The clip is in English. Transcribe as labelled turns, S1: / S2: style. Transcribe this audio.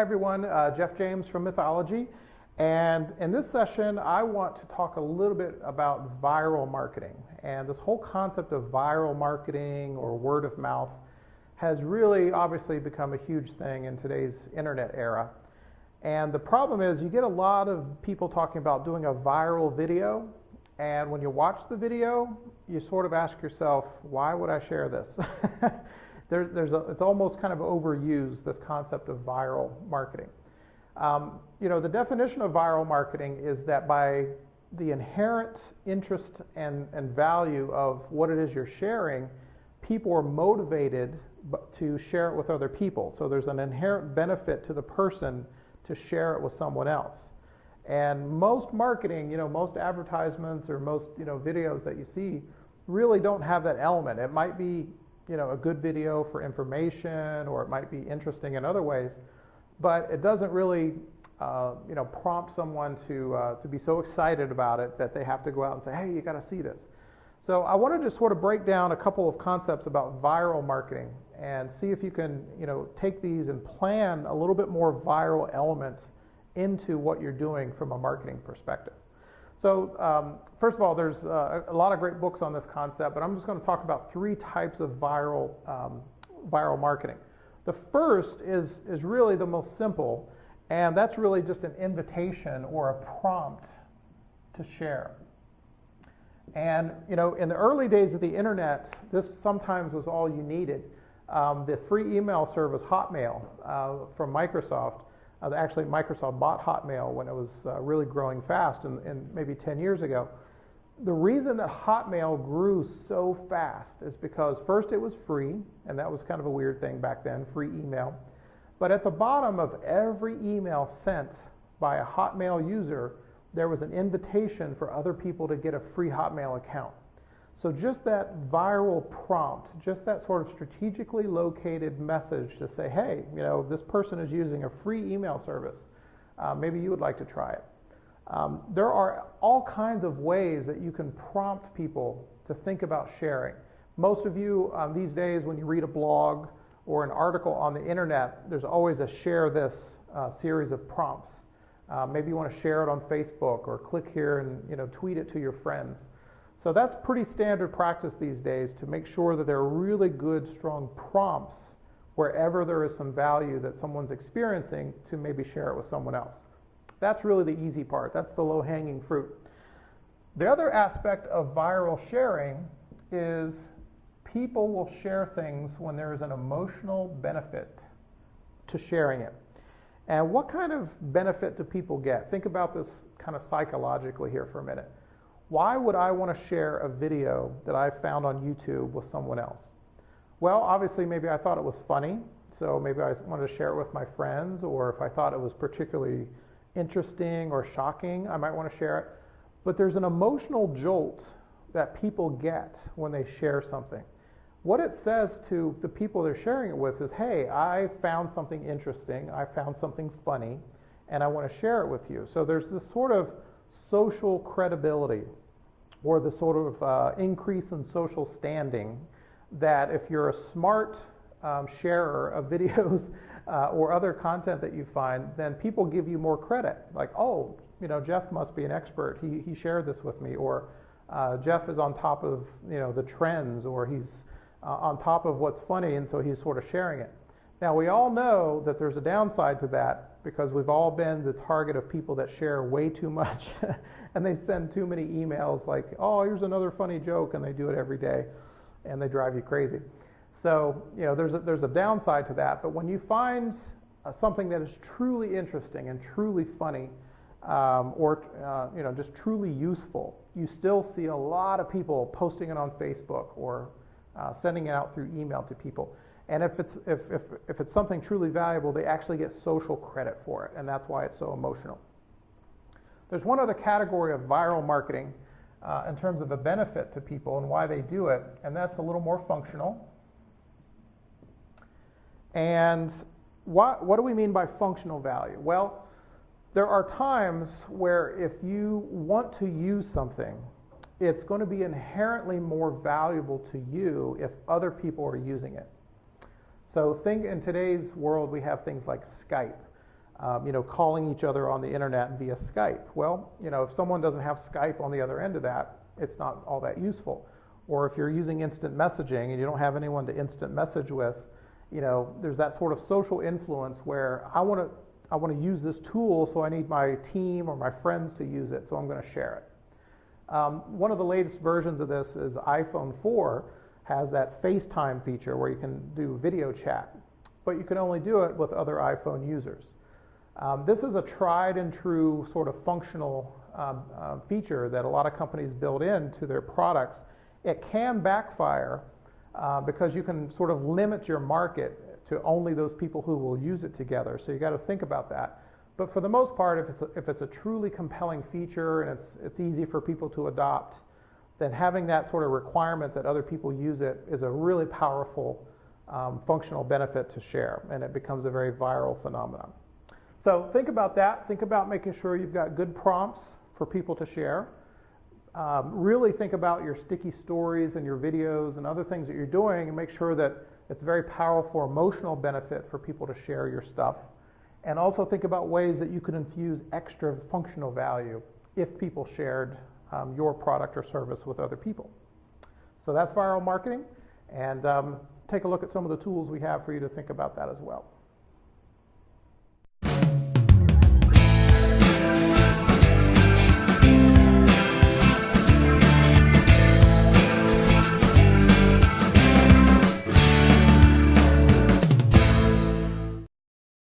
S1: everyone, Jeff James from Mythology, and in this session I want to talk a little bit about viral marketing. And this whole concept of viral marketing or word of mouth has really obviously become a huge thing in today's internet era. And the problem is you get a lot of people talking about doing a viral video, and when you watch the video you sort of ask yourself, why would I share this? It's almost kind of overused, this concept of viral marketing. The definition of viral marketing is that by the inherent interest and value of what it is you're sharing, people are motivated to share it with other people. So there's an inherent benefit to the person to share it with someone else. And most marketing, most advertisements or most, videos that you see really don't have that element. It might be, a good video for information, or it might be interesting in other ways, but it doesn't really, prompt someone to be so excited about it that they have to go out and say, hey, you got to see this. So I wanted to sort of break down a couple of concepts about viral marketing and see if you can, take these and plan a little bit more viral element into what you're doing from a marketing perspective. So first of all, there's a lot of great books on this concept, but I'm just going to talk about three types of viral marketing. The first is really the most simple, and that's really just an invitation or a prompt to share. And in the early days of the internet, this sometimes was all you needed. The free email service Hotmail from Microsoft, actually Microsoft bought Hotmail when it was really growing fast, and maybe 10 years ago. The reason that Hotmail grew so fast is because first it was free, and that was kind of a weird thing back then, free email. But at the bottom of every email sent by a Hotmail user, there was an invitation for other people to get a free Hotmail account. So just that viral prompt, just that sort of strategically located message to say, hey, this person is using a free email service. Maybe you would like to try it. There are all kinds of ways that you can prompt people to think about sharing. Most of you these days, when you read a blog or an article on the internet, there's always a share this series of prompts. Maybe you want to share it on Facebook or click here and tweet it to your friends. So that's pretty standard practice these days, to make sure that there are really good, strong prompts wherever there is some value that someone's experiencing to maybe share it with someone else. That's really the easy part. That's the low-hanging fruit. The other aspect of viral sharing is people will share things when there is an emotional benefit to sharing it. And what kind of benefit do people get? Think about this kind of psychologically here for a minute. Why would I want to share a video that I found on YouTube with someone else? Well, obviously maybe I thought it was funny, so maybe I wanted to share it with my friends, or if I thought it was particularly interesting or shocking, I might want to share it. But there's an emotional jolt that people get when they share something. What it says to the people they're sharing it with is, hey, I found something interesting, I found something funny, and I want to share it with you. So there's this sort of social credibility, or the sort of increase in social standing, that if you're a smart sharer of videos or other content that you find, then people give you more credit. Like, oh, Jeff must be an expert. He shared this with me, or Jeff is on top of the trends, or he's on top of what's funny, and so he's sort of sharing it. Now, we all know that there's a downside to that, because we've all been the target of people that share way too much and they send too many emails like, oh, here's another funny joke, and they do it every day and they drive you crazy. So there's a downside to that. But when you find something that is truly interesting and truly funny, or just truly useful, you still see a lot of people posting it on Facebook or sending it out through email to people. And if it's something truly valuable, they actually get social credit for it, and that's why it's so emotional. There's one other category of viral marketing in terms of a benefit to people and why they do it, and that's a little more functional. And what do we mean by functional value? Well, there are times where if you want to use something, it's going to be inherently more valuable to you if other people are using it. So think, in today's world, we have things like Skype. calling each other on the internet via Skype. Well, if someone doesn't have Skype on the other end of that, it's not all that useful. Or if you're using instant messaging and you don't have anyone to instant message with, there's that sort of social influence where I want to use this tool, so I need my team or my friends to use it, so I'm going to share it. One of the latest versions of this is iPhone 4 has that FaceTime feature where you can do video chat, but you can only do it with other iPhone users. This is a tried and true sort of functional feature that a lot of companies build into their products. It can backfire because you can sort of limit your market to only those people who will use it together. So you got to think about that. But for the most part, if it's a truly compelling feature and it's easy for people to adopt, then having that sort of requirement that other people use it is a really powerful functional benefit to share, and it becomes a very viral phenomenon. So think about that. Think about making sure you've got good prompts for people to share. Really think about your sticky stories and your videos and other things that you're doing, and make sure that it's a very powerful emotional benefit for people to share your stuff. And also think about ways that you could infuse extra functional value if people shared your product or service with other people. So that's viral marketing, and take a look at some of the tools we have for you to think about that as well.